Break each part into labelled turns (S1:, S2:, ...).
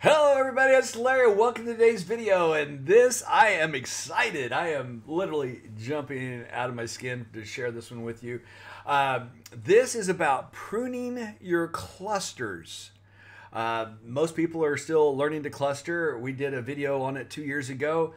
S1: Hello everybody, it's Larry. Welcome to today's video, and I am excited. I am literally jumping out of my skin to share this one with you. This is about pruning your clusters. Most people are still learning to cluster. We did a video on it 2 years ago.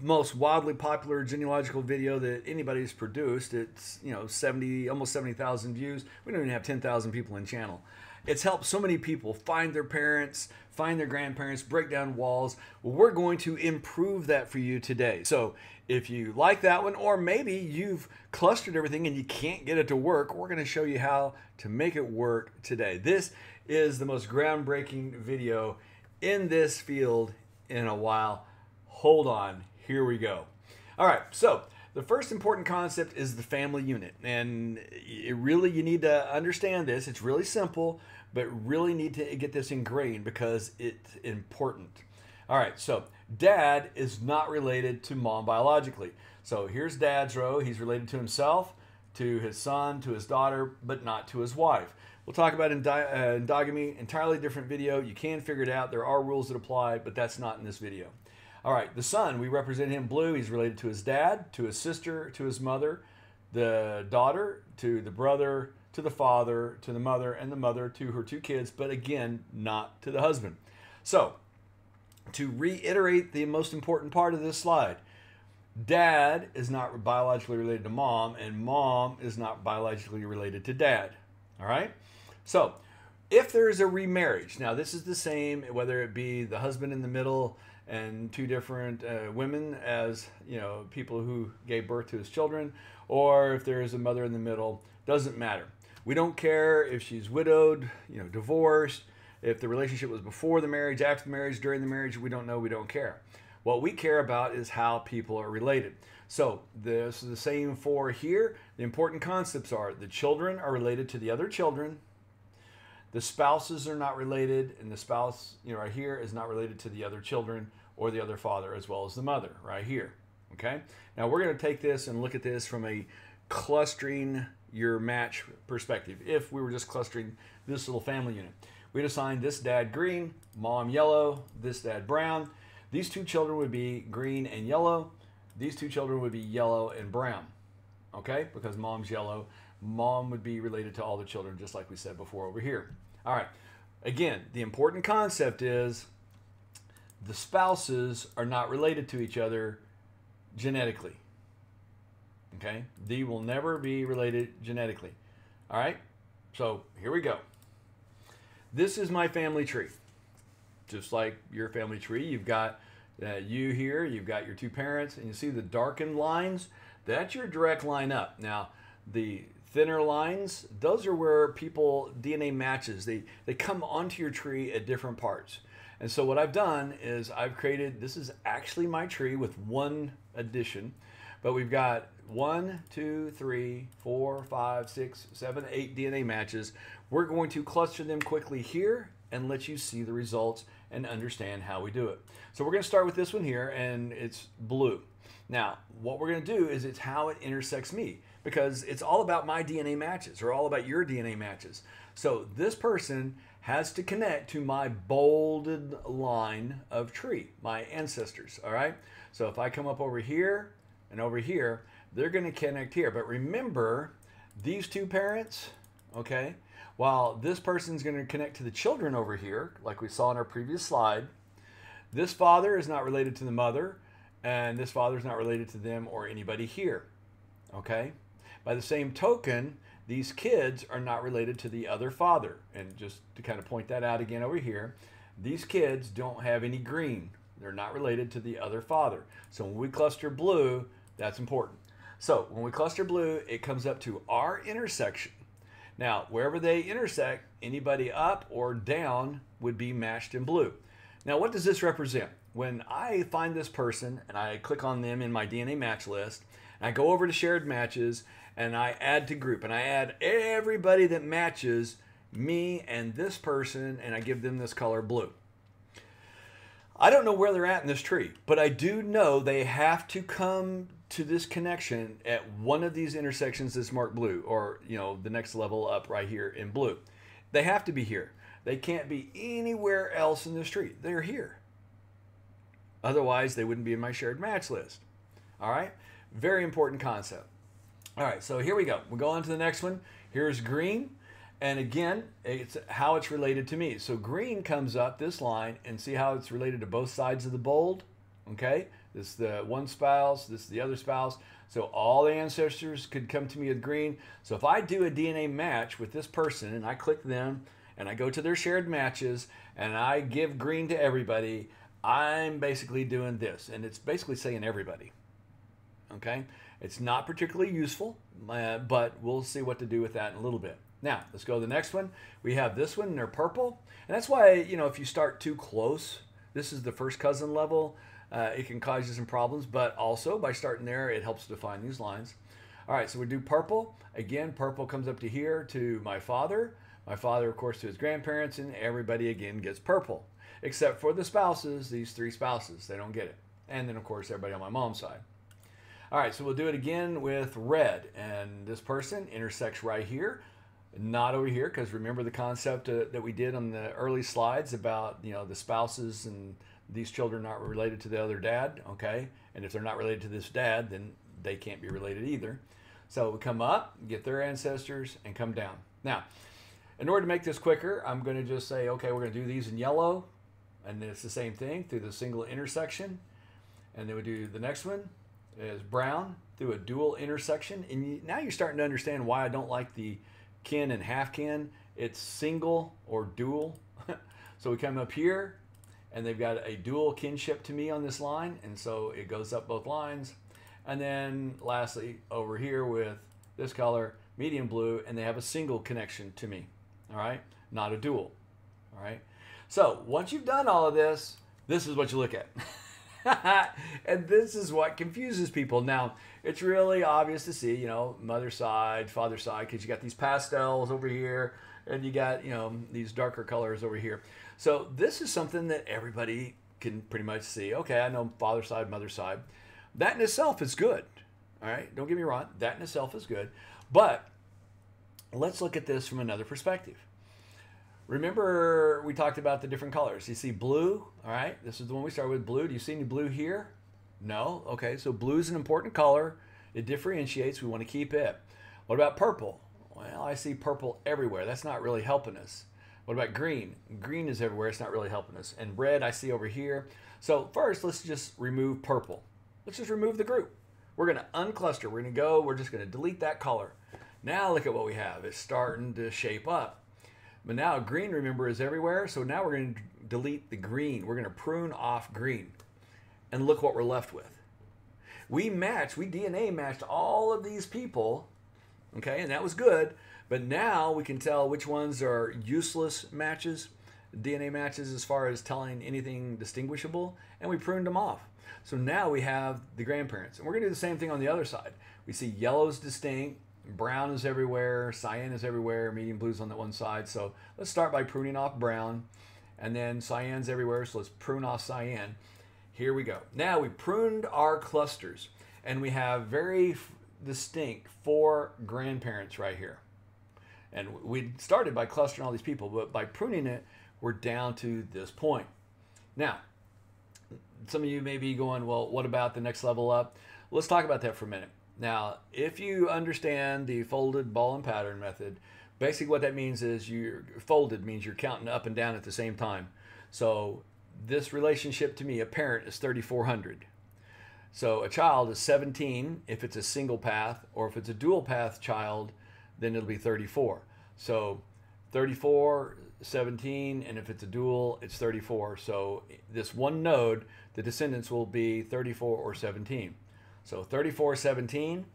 S1: Most wildly popular genealogical video that anybody's produced. It's almost 70,000 views. We don't even have 10,000 people in channel. It's helped so many people find their parents, find their grandparents, break down walls. Well, we're going to improve that for you today. So if you like that one, or maybe you've clustered everything and you can't get it to work, we're going to show you how to make it work today. This is the most groundbreaking video in this field in a while. Hold on, here we go. All right, so the first important concept is the family unit, and you need to understand this. It's really simple, but really need to get this ingrained because it's important. All right, so dad is not related to mom biologically. So here's dad's row. He's related to himself, to his son, to his daughter, but not to his wife. We'll talk about endogamy, entirely different video. You can figure it out. There are rules that apply, but that's not in this video. All right, the son, we represent him blue. He's related to his dad, to his sister, to his mother, the daughter, to the brother, to the father, to the mother, and the mother to her two kids, but again, not to the husband. So, to reiterate the most important part of this slide, dad is not biologically related to mom, and mom is not biologically related to dad. All right? So, if there is a remarriage, now this is the same whether it be the husband in the middle and two different women as people who gave birth to his children, or if there is a mother in the middle, doesn't matter. We don't care if she's widowed, divorced, if the relationship was before the marriage, after the marriage, during the marriage. We don't know, we don't care. What we care about is how people are related. So this is the same for here. The important concepts are the children are related to the other children, the spouses are not related, and the spouse, right here, is not related to the other children or the other father, as well as the mother, right here. Okay? Now we're going to take this and look at this from a clustering your match perspective. If we were just clustering this little family unit, we'd assign this dad green, mom yellow, this dad brown. These two children would be green and yellow. These two children would be yellow and brown. Okay? Because mom's yellow. Mom would be related to all the children, just like we said before over here. All right. Again, the important concept is the spouses are not related to each other genetically. Okay? They will never be related genetically. All right? So here we go. This is my family tree. Just like your family tree, you've got you here, you've got your two parents, and you see the darkened lines? That's your direct line up. Now, the thinner lines, those are where people DNA matches. They come onto your tree at different parts. And so what I've done is I've created, this is actually my tree with one addition, but we've got 1, 2, 3, 4, 5, 6, 7, 8 DNA matches. We're going to cluster them quickly here and let you see the results and understand how we do it. So we're going to start with this one here, and it's blue. Now, what we're going to do is it's how it intersects me, because it's all about my DNA matches, or all about your DNA matches. So this person has to connect to my bolded line of tree, my ancestors, all right? So if I come up over here and over here, they're going to connect here. But remember, these two parents, okay, while this person's going to connect to the children over here, like we saw in our previous slide, this father is not related to the mother, and this father is not related to them or anybody here, okay? By the same token, these kids are not related to the other father. And just to kind of point that out again over here, these kids don't have any green. They're not related to the other father. So when we cluster blue, that's important. So when we cluster blue, it comes up to our intersection. Now, wherever they intersect, anybody up or down would be matched in blue. Now, what does this represent? When I find this person and I click on them in my DNA match list, and I go over to shared matches and I add to group, and I add everybody that matches me and this person, and I give them this color blue. I don't know where they're at in this tree, but I do know they have to come to this connection at one of these intersections that's marked blue, or the next level up right here in blue. They have to be here. They can't be anywhere else in the street. They're here. Otherwise, they wouldn't be in my shared match list. All right? Very important concept. All right, so here we go. We'll go on to the next one. Here's green. And again, it's how it's related to me. So green comes up this line, and see how it's related to both sides of the bold? Okay? This is the one spouse, this is the other spouse. So all the ancestors could come to me with green. So if I do a DNA match with this person, and I click them, and I go to their shared matches, and I give green to everybody, I'm basically doing this. And it's basically saying everybody. Okay? It's not particularly useful, but we'll see what to do with that in a little bit. Now, let's go to the next one. We have this one, and they're purple. And that's why, you know, if you start too close, this is the first cousin level, it can cause you some problems. But also, by starting there, it helps define these lines. All right, so we do purple. Again, purple comes up to here to my father. My father, of course, to his grandparents, and everybody, again, gets purple. Except for the spouses, these three spouses. They don't get it. And then, of course, everybody on my mom's side. All right, so we'll do it again with red. And this person intersects right here. Not over here, because remember the concept that we did on the early slides about, you know, the spouses and these children not related to the other dad, okay? And if they're not related to this dad, then they can't be related either. So we come up, get their ancestors, and come down. Now, in order to make this quicker, I'm going to just say, okay, we're going to do these in yellow, and then it's the same thing through the single intersection. And then we do the next one is brown through a dual intersection. And now you're starting to understand why I don't like the kin and half kin. It's single or dual. So we come up here, and they've got a dual kinship to me on this line, and so it goes up both lines. And then lastly, over here with this color, medium blue, and they have a single connection to me. All right, not a dual. All right. So once you've done all of this, this is what you look at. And this is what confuses people. Now, it's really obvious to see, you know, mother side, father side, because you got these pastels over here, and you got, you know, these darker colors over here. So this is something that everybody can pretty much see. Okay, I know father side, mother side. That in itself is good. All right, don't get me wrong. That in itself is good. But let's look at this from another perspective. Remember, we talked about the different colors. You see blue, all right? This is the one we started with, blue. Do you see any blue here? No? Okay, so blue is an important color. It differentiates. We want to keep it. What about purple? Well, I see purple everywhere. That's not really helping us. What about green? Green is everywhere. It's not really helping us. And red I see over here. So first, let's just remove purple. Let's just remove the group. We're going to uncluster. We're going to go. We're just going to delete that color. Now look at what we have. It's starting to shape up. But now green, remember, is everywhere. So now we're going to delete the green. We're going to prune off green. And look what we're left with. We DNA matched all of these people. Okay, and that was good. But now we can tell which ones are useless matches, DNA matches as far as telling anything distinguishable. And we pruned them off. So now we have the grandparents. And we're going to do the same thing on the other side. We see yellow's distinct. Brown is everywhere, cyan is everywhere, medium blue's on that one side. So let's start by pruning off brown, and then cyan's everywhere, so let's prune off cyan. Here we go. Now we pruned our clusters, and we have very distinct 4 grandparents right here. And we started by clustering all these people, but by pruning it, we're down to this point. Now, some of you may be going, well, what about the next level up? Let's talk about that for a minute. Now, if you understand the folded ball and pattern method, basically what that means is folded means you're counting up and down at the same time. So this relationship to me, a parent is 3,400. So a child is 17 if it's a single path, or if it's a dual path child, then it'll be 34. So 34, 17, and if it's a dual, it's 34. So this one node, the descendants will be 34 or 17. So 34, 17,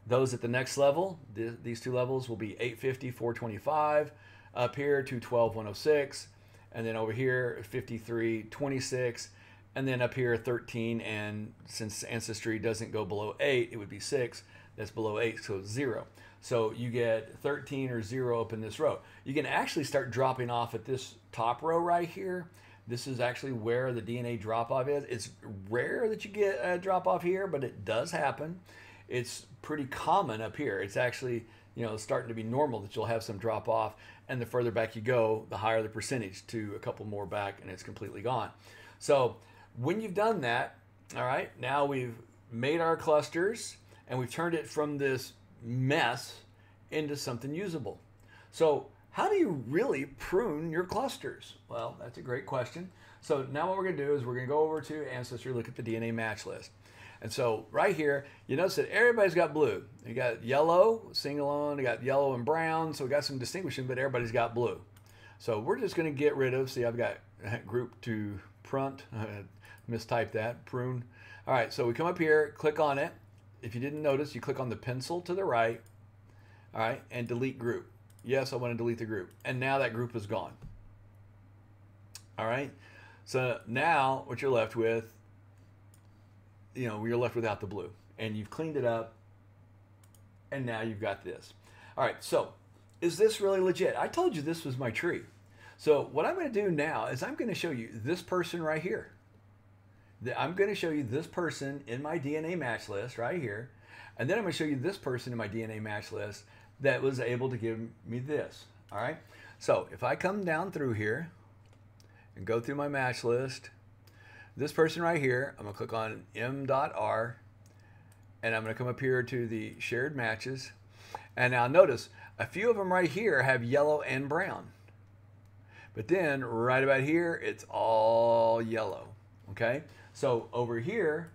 S1: those at the next level, these 2 levels will be 850, 425, up here 212, 106, and then over here 53, 26, and then up here 13, and since Ancestry doesn't go below 8, it would be 6, that's below 8, so it's 0. So you get 13 or 0 up in this row. You can actually start dropping off at this top row right here. This is actually where the DNA drop-off is. It's rare that you get a drop-off here, but it does happen. It's pretty common up here. It's actually it's starting to be normal that you'll have some drop off, and the further back you go, the higher the percentage, to a couple more back and it's completely gone. So when you've done that, all right, now we've made our clusters and we've turned it from this mess into something usable. So how do you really prune your clusters? Well, that's a great question. So now what we're going to do is we're going to go over to Ancestry, look at the DNA match list. And so right here, you notice that everybody's got blue. You got yellow, single on, you got yellow and brown, so we got some distinguishing, but everybody's got blue. So we're just going to get rid of, see, I've got group to pruned, mistyped that, prune. All right, so we come up here, click on it. If you didn't notice, you click on the pencil to the right, all right, and delete group. Yes, I want to delete the group. And now that group is gone. All right, so now what you're left with, you're left without the blue, and you've cleaned it up, and now you've got this. All right, so is this really legit? I told you this was my tree. So what I'm going to do now is I'm going to show you this person right here. I'm going to show you this person in my DNA match list right here, and then I'm going to show you this person in my DNA match list that was able to give me this. All right, so if I come down through here and go through my match list, this person right here, I'm going to click on M.R, and I'm going to come up here to the shared matches. And now notice, a few of them right here have yellow and brown. But then right about here, it's all yellow, okay? So over here,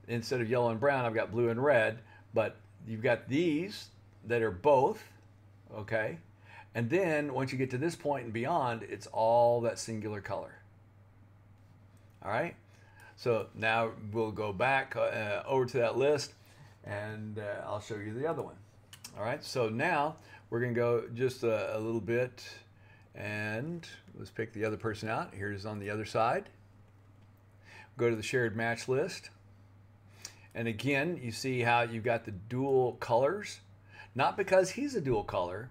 S1: instead of yellow and brown, I've got blue and red, but you've got these that are both, okay? And then once you get to this point and beyond, it's all that singular color. All right, so now we'll go back over to that list, and I'll show you the other one. All right, so now we're going to go just a little bit, and let's pick the other person out. Here's on the other side. Go to the shared match list, and again, you see how you've got the dual colors, not because he's a dual color,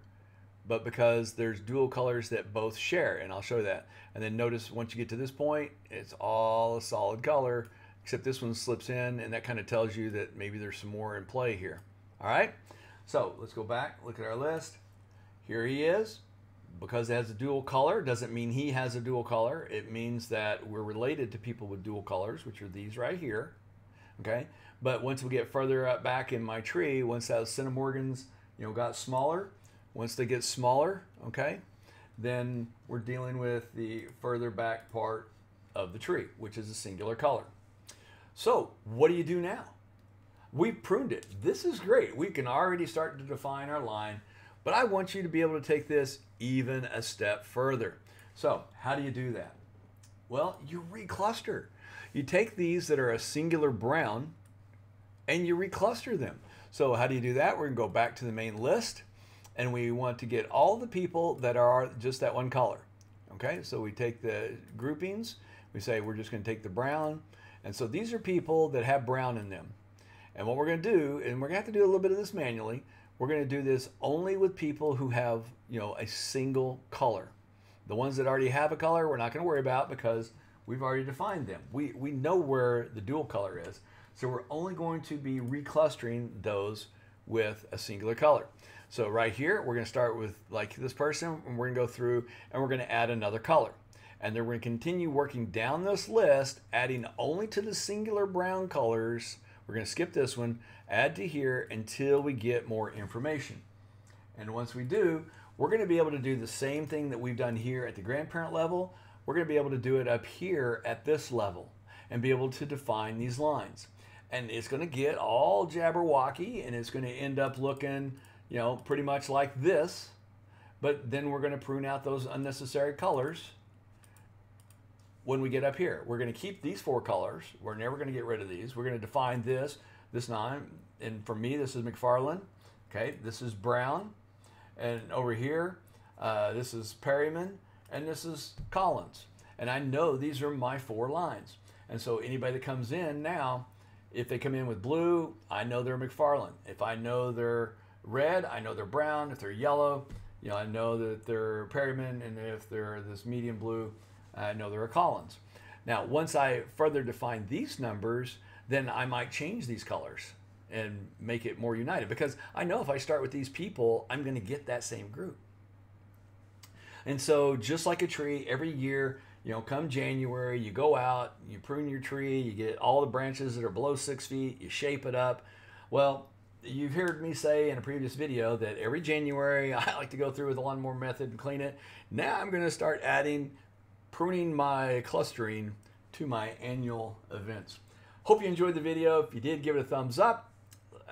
S1: but because there's dual colors that both share, and I'll show you that. And then notice once you get to this point, it's all a solid color, except this one slips in, and that kind of tells you that maybe there's some more in play here. All right, so let's go back, look at our list. Here he is. Because it has a dual color doesn't mean he has a dual color. It means that we're related to people with dual colors, which are these right here. Okay, but once we get further up back in my tree, once those centimorgans, got smaller, once they get smaller, okay, then we're dealing with the further back part of the tree, which is a singular color. So what do you do now? We've pruned it. This is great. We can already start to define our line, but I want you to be able to take this even a step further. So how do you do that? Well, you recluster. You take these that are a singular brown and you recluster them. So how do you do that? We're going to go back to the main list, and we want to get all the people that are just that one color. Okay, so we take the groupings, we say we're just going to take the brown, and so these are people that have brown in them. And what we're going to do, and we're going to have to do a little bit of this manually, we're going to do this only with people who have, a single color. The ones that already have a color, we're not going to worry about because we've already defined them. We know where the dual color is. So we're only going to be reclustering those with a singular color. So right here, we're going to start with like this person, and we're going to go through and we're going to add another color. And then we're going to continue working down this list, adding only to the singular brown colors. We're going to skip this one, add to here until we get more information. And once we do, we're going to be able to do the same thing that we've done here at the grandparent level. We're going to be able to do it up here at this level and be able to define these lines. And it's going to get all jabberwocky, and it's going to end up looking, pretty much like this. But then we're going to prune out those unnecessary colors when we get up here. We're going to keep these four colors. We're never going to get rid of these. We're going to define this nine. And for me, this is McFarland. Okay, this is Brown. And over here, this is Perryman. And this is Collins. And I know these are my four lines. And so anybody that comes in now, if they come in with blue, I know they're McFarland. If I know they're red, I know they're brown. If they're yellow, I know that they're Perryman. And if they're this medium blue, I know they're a Collins. Now, once I further define these numbers, then I might change these colors and make it more united, because I know if I start with these people, I'm going to get that same group. And so just like a tree, every year, you know, come January, you go out, you prune your tree, you get all the branches that are below 6 feet, you shape it up. Well, you've heard me say in a previous video that every January I like to go through with the lawnmower method and clean it. Now I'm going to start adding pruning my clustering to my annual events. Hope you enjoyed the video. If you did, give it a thumbs up.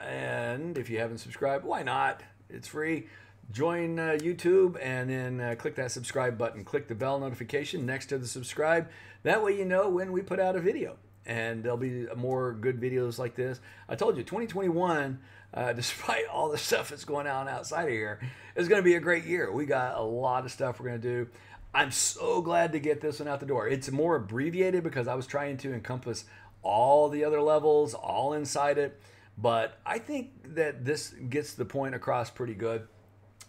S1: And if you haven't subscribed, why not? It's free. Join YouTube and then click that subscribe button. Click the bell notification next to the subscribe. That way you know when we put out a video. And there'll be more good videos like this. I told you, 2021, despite all the stuff that's going on outside of here, is going to be a great year. We got a lot of stuff we're going to do. I'm so glad to get this one out the door. It's more abbreviated because I was trying to encompass all the other levels, all inside it. But I think that this gets the point across pretty good.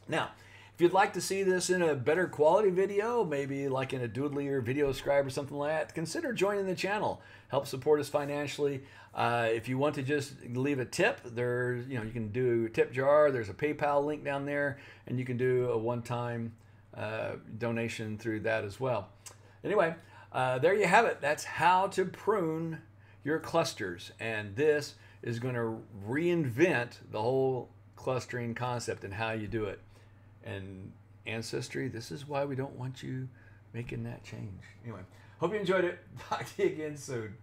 S1: Now, if you'd like to see this in a better quality video, maybe like in a Doodly or Video Scribe or something like that, consider joining the channel. Help support us financially. If you want to just leave a tip, there's, you can do a tip jar. There's a PayPal link down there, and you can do a one-time donation through that as well. Anyway, there you have it. That's how to prune your clusters, and this is going to reinvent the whole clustering concept and how you do it. And Ancestry, this is why we don't want you making that change. Anyway, hope you enjoyed it. Talk to you again soon.